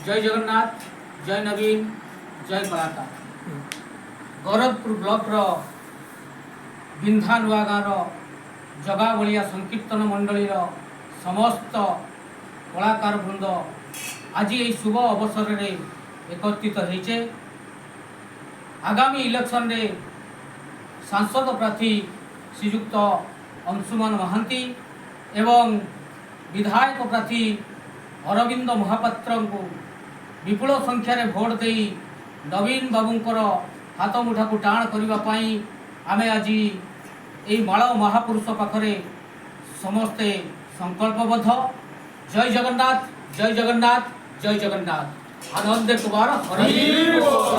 जय जगन्नाथ, जय नवीन, जय कलाकार। गौरवपुर ब्लॉक रो बिंधा नुआ गाँव जगाबलिया संकीर्तन मंडली समस्त कलाकार वृंद आज ये शुभ अवसर में एकत्रित होइछे। आगामी इलेक्शन रे सांसद प्रार्थी श्रीयुक्त अंशुमान महांती एवं विधायक प्रार्थी अरविंद महापात्र को विपुल संख्यार भोट दे नवीन बाबूंकर हाथ मुठा को टाण करने आमे आज ये माଳ महापुरुष पाखरे समस्ते संकल्पबद्ध। जय जगन्नाथ, जय जगन्नाथ, जय जगन्नाथ। आनंद कुमार हरि बोल।